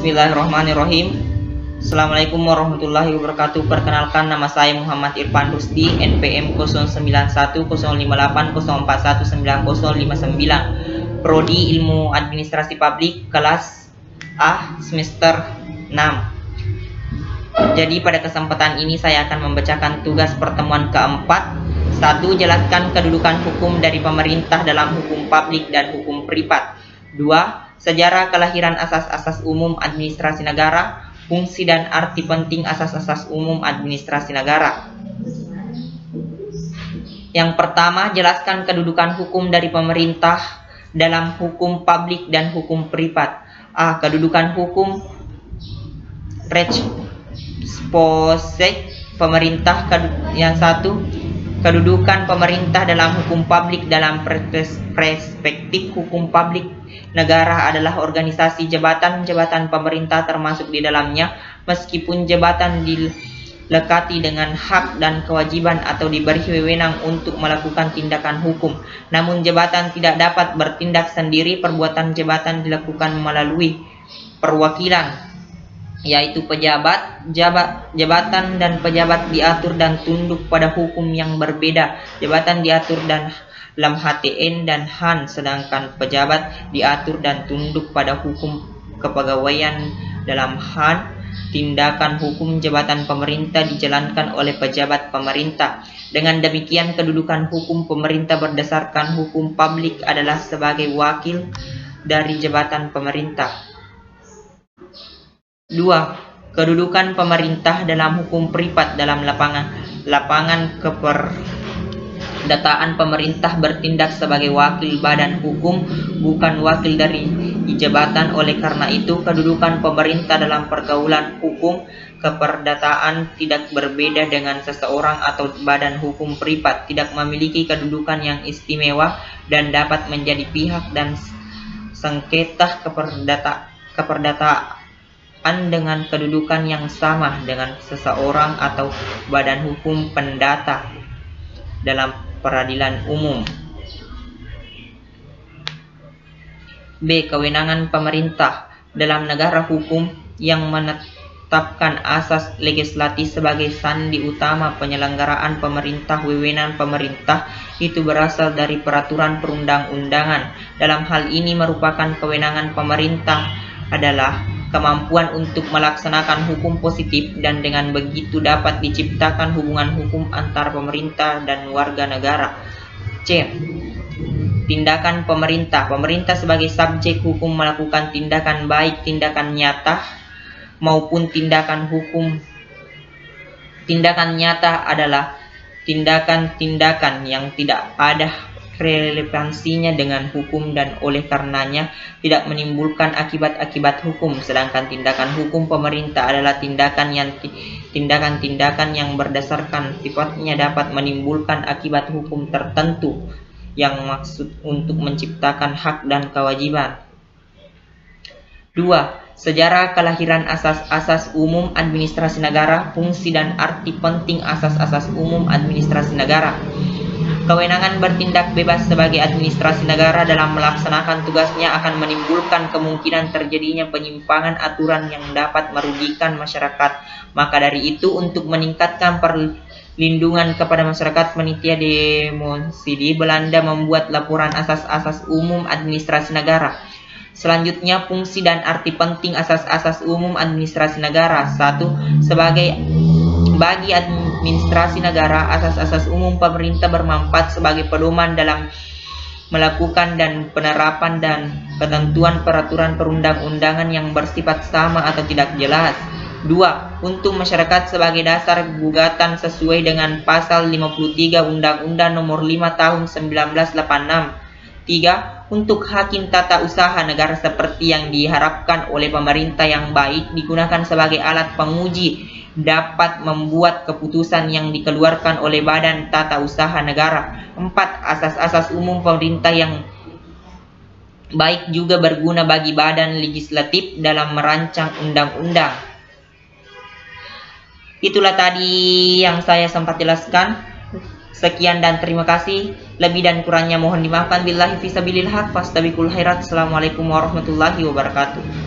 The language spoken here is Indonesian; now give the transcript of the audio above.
Bismillahirrahmanirrahim. Assalamualaikum warahmatullahi wabarakatuh. Perkenalkan, nama saya Muhammad Irfan Rusdi, NPM 09105804190059, Prodi Ilmu Administrasi Publik, kelas A, semester 6. Jadi pada kesempatan ini saya akan membacakan tugas pertemuan keempat. 1. Jelaskan kedudukan hukum dari pemerintah dalam hukum publik dan hukum privat. 2. Sejarah kelahiran asas-asas umum administrasi negara, fungsi dan arti penting asas-asas umum administrasi negara. Yang pertama, jelaskan kedudukan hukum dari pemerintah dalam hukum publik dan hukum privat. A. Kedudukan hukum Rechtsprozess pemerintah. Yang 1. Kedudukan pemerintah dalam hukum publik dalam perspektif hukum publik negara adalah organisasi jabatan-jabatan pemerintah termasuk di dalamnya, meskipun jabatan dilekati dengan hak dan kewajiban atau diberi wewenang untuk melakukan tindakan hukum. Namun jabatan tidak dapat bertindak sendiri. Perbuatan jabatan dilakukan melalui perwakilan, yaitu pejabat, jabatan dan pejabat diatur dan tunduk pada hukum yang berbeda. Jabatan diatur dalam HTN dan HAN, sedangkan pejabat diatur dan tunduk pada hukum kepegawaian dalam HAN. Tindakan hukum jabatan pemerintah dijalankan oleh pejabat pemerintah. Dengan demikian, kedudukan hukum pemerintah berdasarkan hukum publik adalah sebagai wakil dari jabatan pemerintah. 2. Kedudukan pemerintah dalam hukum privat dalam lapangan keperdataan pemerintah bertindak sebagai wakil badan hukum, bukan wakil dari jabatan. Oleh karena itu, kedudukan pemerintah dalam pergaulan hukum keperdataan tidak berbeda dengan seseorang atau badan hukum privat. Tidak memiliki kedudukan yang istimewa dan dapat menjadi pihak dan sengketa keperdataan dengan kedudukan yang sama dengan seseorang atau badan hukum pendata dalam peradilan umum. B. Kewenangan pemerintah dalam negara hukum yang menetapkan asas legislatif sebagai sandi utama penyelenggaraan pemerintah. Wewenang pemerintah itu berasal dari peraturan perundang-undangan. Dalam hal ini merupakan kewenangan pemerintah adalah kemampuan untuk melaksanakan hukum positif, dan dengan begitu dapat diciptakan hubungan hukum antar pemerintah dan warga negara. C. Tindakan pemerintah. Pemerintah sebagai subjek hukum melakukan tindakan, baik tindakan nyata maupun tindakan hukum. Tindakan nyata adalah tindakan-tindakan yang tidak ada relevansinya dengan hukum dan oleh karenanya tidak menimbulkan akibat-akibat hukum. Sedangkan tindakan hukum pemerintah adalah tindakan-tindakan yang berdasarkan sifatnya dapat menimbulkan akibat hukum tertentu yang maksud untuk menciptakan hak dan kewajiban. 2. Sejarah kelahiran asas-asas umum administrasi negara, fungsi dan arti penting asas-asas umum administrasi negara. Kewenangan bertindak bebas sebagai administrasi negara dalam melaksanakan tugasnya akan menimbulkan kemungkinan terjadinya penyimpangan aturan yang dapat merugikan masyarakat. Maka dari itu, untuk meningkatkan perlindungan kepada masyarakat, Panitia Demonstrasi Belanda membuat laporan asas-asas umum administrasi negara. Selanjutnya, fungsi dan arti penting asas-asas umum administrasi negara. 1. Bagi administrasi negara, asas-asas umum pemerintah bermanfaat sebagai pedoman dalam melakukan dan penerapan dan ketentuan peraturan perundang-undangan yang bersifat sama atau tidak jelas. 2. Untuk masyarakat sebagai dasar gugatan sesuai dengan pasal 53 Undang-Undang Nomor 5 Tahun 1986. 3. Untuk hakim tata usaha negara seperti yang diharapkan oleh pemerintah yang baik digunakan sebagai alat penguji, dapat membuat keputusan yang dikeluarkan oleh badan tata usaha negara. 4. Asas-asas umum pemerintah yang baik juga berguna bagi badan legislatif dalam merancang undang-undang. Itulah tadi yang saya sempat jelaskan. Sekian dan terima kasih. Lebih dan kurangnya mohon dimaafkan. Billahi fisabilil haq, fastabiqul khairat. Assalamualaikum warahmatullahi wabarakatuh.